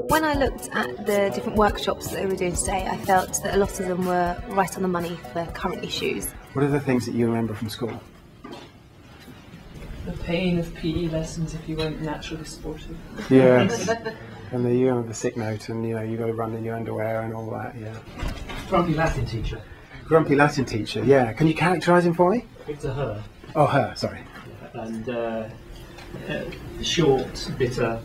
When I looked at the different workshops that we were doing today, I felt that a lot of them were right on the money for current issues. What are the things that you remember from school? The pain of PE lessons if you weren't naturally sportive. Yes. And the sick note, and you got to run in your underwear and all that. Yeah. Grumpy Latin teacher. Grumpy Latin teacher. Yeah. Can you characterise him for me? It's a her. Oh, her. Sorry. And short, bitter.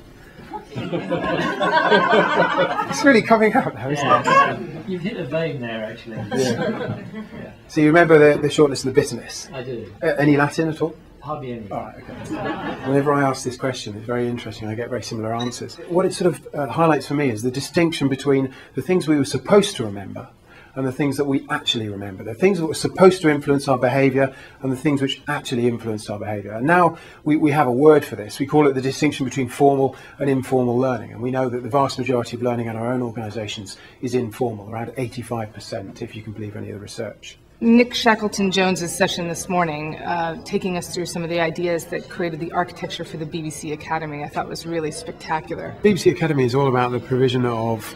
It's really coming out now, isn't it? You've hit a vein there, actually. Yeah. So you remember the shortness and the bitterness? I do. Any Latin at all? Hardly any. All right, okay. Whenever I ask this question, it's very interesting. I get very similar answers. What it sort of highlights for me is the distinction between the things we were supposed to remember and the things that we actually remember. The things that were supposed to influence our behaviour and the things which actually influenced our behaviour. And now we have a word for this. We call it the distinction between formal and informal learning. And we know that the vast majority of learning in our own organisations is informal, around 85%, if you can believe any of the research. Nick Shackleton-Jones's session this morning, taking us through some of the ideas that created the architecture for the BBC Academy, I thought was really spectacular. BBC Academy is all about the provision of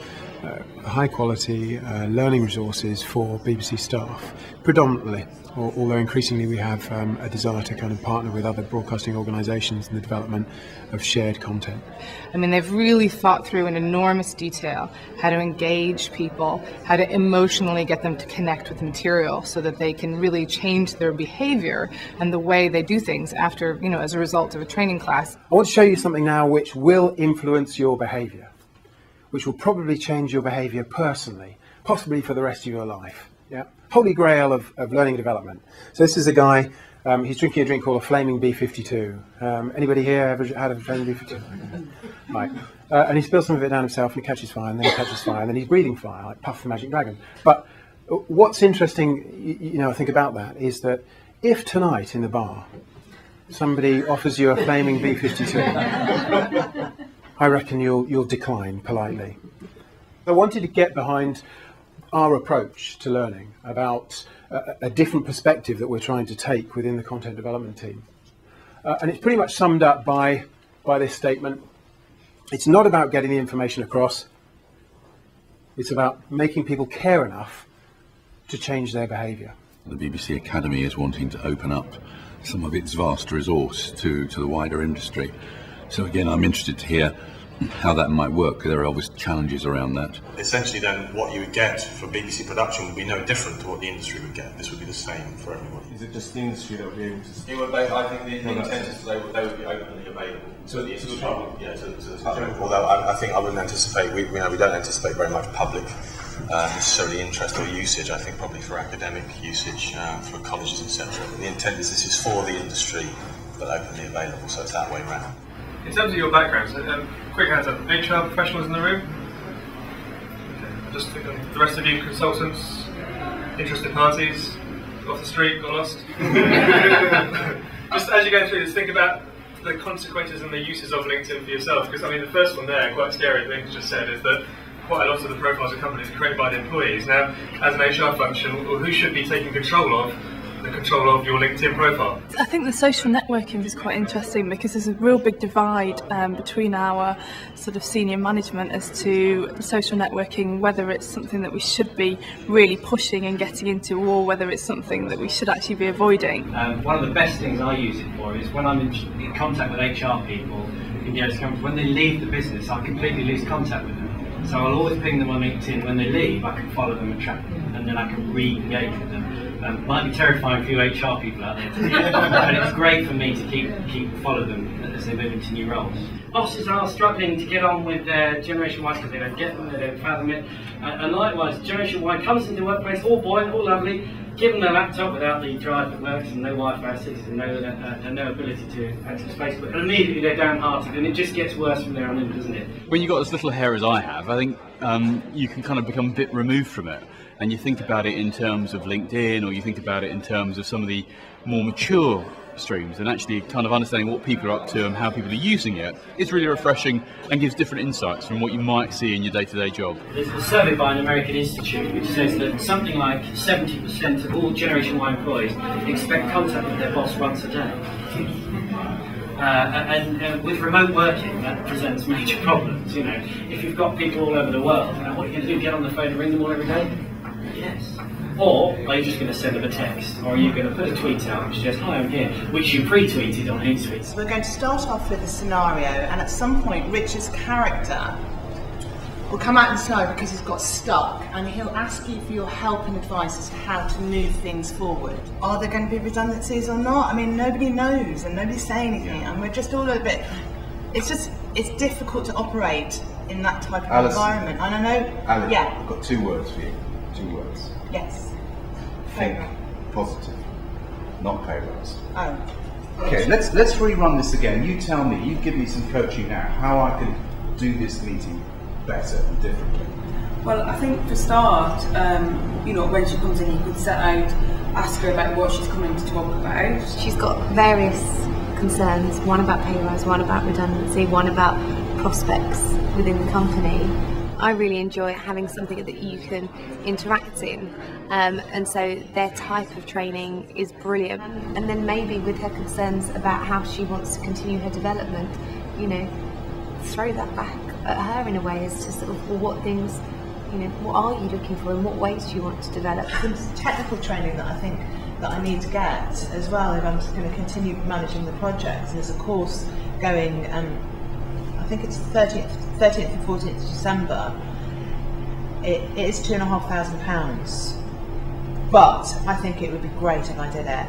high quality learning resources for BBC staff, predominantly, although increasingly we have a desire to kind of partner with other broadcasting organisations in the development of shared content. I mean, they've really thought through in enormous detail how to engage people, how to emotionally get them to connect with the material so that they can really change their behaviour and the way they do things after, as a result of a training class. I want to show you something now which will influence your behaviour, which will probably change your behaviour personally, possibly for the rest of your life. Yeah, holy grail of learning and development. So this is a guy, he's drinking a drink called a Flaming B52. Anybody here ever had a Flaming B52? Right. And he spills some of it down himself and he catches fire, and then he catches fire, and then he's breathing fire, like Puff the Magic Dragon. But what's interesting, I think about that, is that if tonight in the bar somebody offers you a Flaming B52, I reckon you'll decline politely. I wanted to get behind our approach to learning, about a different perspective that we're trying to take within the content development team. And it's pretty much summed up by this statement. It's not about getting the information across. It's about making people care enough to change their behaviour. The BBC Academy is wanting to open up some of its vast resource to the wider industry. So again, I'm interested to hear how that might work. There are obvious challenges around that. Essentially then what you would get for BBC production would be no different to what the industry would get. This would be the same for everybody. Is it just the industry that would be able to... I think the intent is they would be openly available to the industry. To the public. Although I think I wouldn't anticipate, we don't anticipate very much public necessarily interest or usage. I think probably for academic usage, for colleges, etc. The intent is this is for the industry but openly available, so it's that way around. In terms of your backgrounds, quick hands up, HR professionals in the room? Okay. Just think of the rest of you, consultants, interested parties, off the street, got lost. Just as you go through this, think about the consequences and the uses of LinkedIn for yourself, because the first one there, quite scary thing just said, is that quite a lot of the profiles of companies are created by the employees. Now, as an HR function, who should be taking control of your LinkedIn profile? I think the social networking is quite interesting because there's a real big divide between our sort of senior management as to social networking, whether it's something that we should be really pushing and getting into, or whether it's something that we should actually be avoiding. One of the best things I use it for is when I'm in contact with HR people in various companies, when they leave the business, I completely lose contact with them. So I'll always ping them on LinkedIn. When they leave, I can follow them and track them, and then I can re-engage with them. Might be terrifying for you HR people out there, but it's great for me to keep follow them as they move into new roles. Bosses are struggling to get on with their Generation Y because they don't get them, they don't fathom it. And likewise, Generation Y comes into the workplace, all boy, all lovely, give them their laptop without the drive that works and no Wi-Fi access and no ability to access Facebook. And immediately they're downhearted, and it just gets worse from there on in, doesn't it? When you've got as little hair as I have, I think you can kind of become a bit removed from it. And you think about it in terms of LinkedIn, or you think about it in terms of some of the more mature streams, and actually kind of understanding what people are up to and how people are using it is really refreshing and gives different insights from what you might see in your day-to-day job. There's a survey by an American institute which says that something like 70% of all Generation Y employees expect contact with their boss once a day. And with remote working, that presents major problems. You know, if you've got people all over the world, what are you going to do? Get on the phone and ring them all every day? Yes. Or are you just going to send them a text? Or are you going to put a tweet out which says, "Hi, I'm here," which you pre-tweeted on Hootsuite? We're going to start off with a scenario, and at some point Rich's character will come out in the scenario because he's got stuck, and he'll ask you for your help and advice as to how to move things forward. Are there going to be redundancies or not? I mean, nobody knows and nobody's saying anything, and we're just all a bit... It's difficult to operate in that type of environment. And I know... Alice, yeah. I've got 2 words for you. 2 words. Yes. Think positive, not pay rise. Oh. Okay, let's rerun this again. You tell me, you give me some coaching now, how I can do this meeting better and differently. Well, I think for start, you know, when she comes in, you could set out, ask her about what she's coming to talk about. She's got various concerns, one about pay rise, one about redundancy, one about prospects within the company. I really enjoy having something that you can interact in, and so their type of training is brilliant. And then maybe with her concerns about how she wants to continue her development, you know, throw that back at her in a way as to sort of, well, what things, you know, what are you looking for and what ways do you want to develop? Some technical training that I think that I need to get as well if I'm just going to continue managing the project. There's a course going, I think it's 30th and 14th of December. It is £2,500, but I think it would be great if I did it.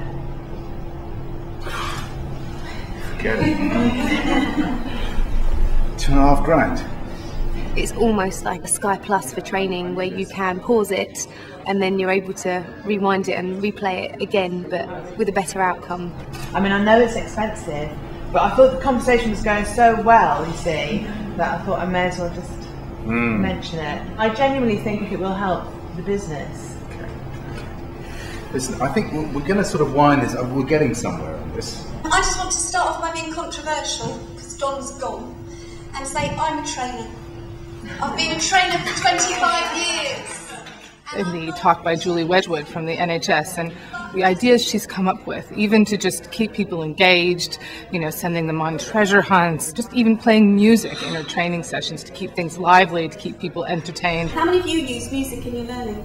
Get it. £2,500. It's almost like a Sky Plus for training where you can pause it and then you're able to rewind it and replay it again, but with a better outcome. I mean, I know it's expensive, but I thought the conversation was going so well, you see, that I thought I may as well just mention it. I genuinely think it will help the business. Listen, I think we're going to sort of wind this up. We're getting somewhere on this. I just want to start off by being controversial, because Don's gone, and say I'm a trainer. I've been a trainer for 25 years. In the talk by Julie Wedgwood from the NHS, and the ideas she's come up with, even to just keep people engaged, you know, sending them on treasure hunts, just even playing music in her training sessions to keep things lively, to keep people entertained. How many of you use music in your learning?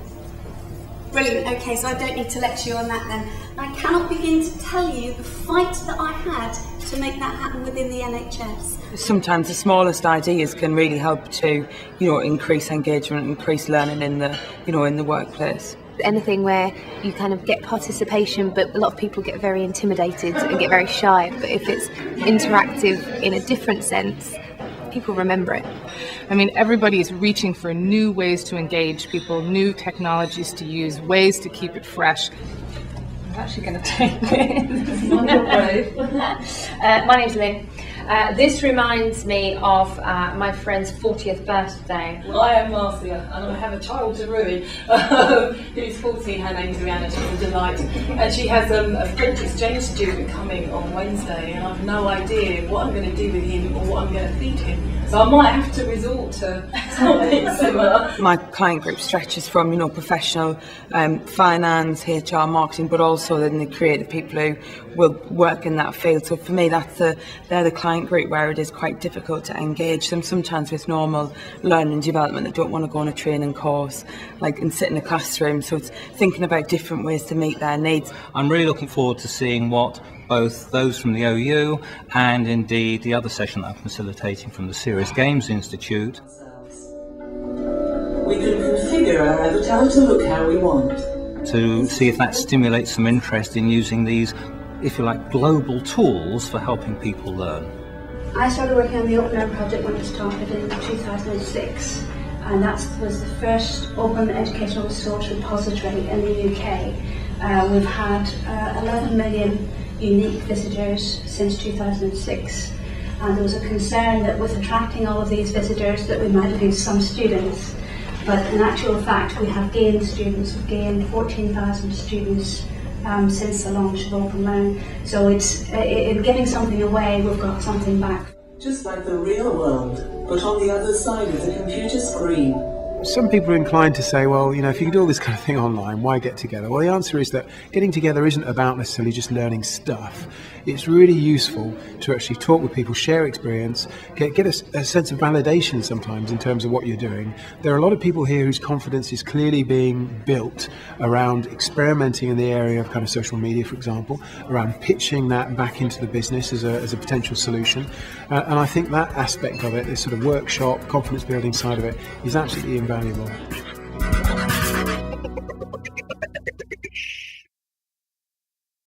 Brilliant, okay, so I don't need to lecture you on that then. I cannot begin to tell you the fight that I had to make that happen within the NHS. Sometimes the smallest ideas can really help to, you know, increase engagement, increase learning in the, you know, in the workplace. Anything where you kind of get participation, but a lot of people get very intimidated and get very shy. But if it's interactive in a different sense, people remember it. I mean, everybody is reaching for new ways to engage people, new technologies to use, ways to keep it fresh. I'm actually going to take this. My name's Lynn. This reminds me of my friend's 40th birthday. Well, I am Marcia, and I have a child to Rui, who's 14. Her name's Rihanna. She's a delight, and she has a French exchange student coming on Wednesday, and I've no idea what I'm going to do with him or what I'm going to feed him. So I might have to resort to something similar. My client group stretches from, you know, professional finance, HR, marketing, but also then the creative people who will work in that field. So for me, they're the client group where it is quite difficult to engage them sometimes with normal learning and development that don't want to go on a training course, like, and sit in a classroom. So it's thinking about different ways to meet their needs. I'm really looking forward to seeing what both those from the OU and indeed the other session that I'm facilitating from the Serious Games Institute. We can configure our avatar to look how we want. To see if that stimulates some interest in using these, if you like, global tools for helping people learn. I started working on the Open Learn project when it started in 2006, and that was the first open educational resource repository in the UK. We've had 11 million unique visitors since 2006, and there was a concern that with attracting all of these visitors that we might lose some students, but in actual fact we have gained students. We've gained 14,000 students since the launch of Open Learn. So it's in giving something away, we've got something back. Just like the real world, but on the other side of the computer screen. some people are inclined to say, well, if you can do all this kind of thing online, why get together? Well, the answer is that getting together isn't about necessarily just learning stuff. It's really useful to actually talk with people, share experience, get a sense of validation sometimes in terms of what you're doing. There are a lot of people here whose confidence is clearly being built around experimenting in the area of kind of social media, for example, around pitching that back into the business as a potential solution. And I think that aspect of it, this sort of workshop, confidence building side of it, is absolutely invaluable.